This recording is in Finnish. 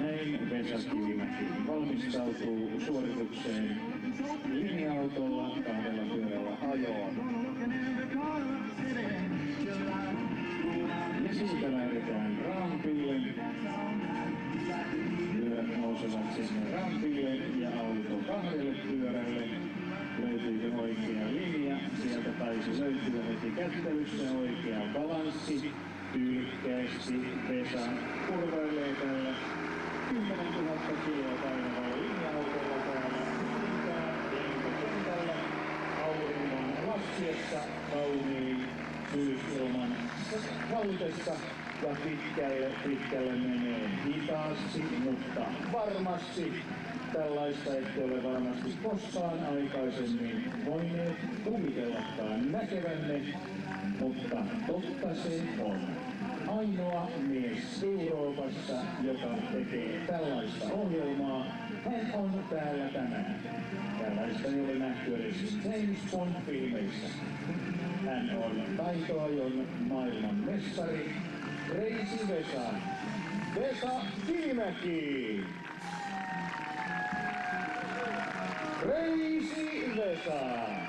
Näin Vesa Kivimäki valmistautuu suoritukseen linja-autolla kahdella pyörällä ajoon. Ja siitä lähdetään rampille. Pyörät nousevat sinne rampille ja auto kahdelle pyörälle. Löytyykö oikea linja? Sieltä taisi löytyä heti kättelyssä oikea balanssi. Tyylikkäästi Vesa kurvailee tällä 10 000 kiloa painavalla linja-autolla täällä lentokentällä auringon laskiessa kauniin syysilman vallitessa. Ja pitkälle menee hitaasti, mutta varmasti. Tällaista ette ole varmasti koskaan aikaisemmin voineet kuvitellakaan näkevänne, mutta totta se on. Ainoa mies Euroopassa, joka tekee tällaista ohjelmaa, hän on täällä tänään. Tällaista ei ole nähty edes James Bond-filmeissä. Hän on taitoajon maailman mestari, Crazy Vesa. Vesa Kivimäki! Crazy Vesa!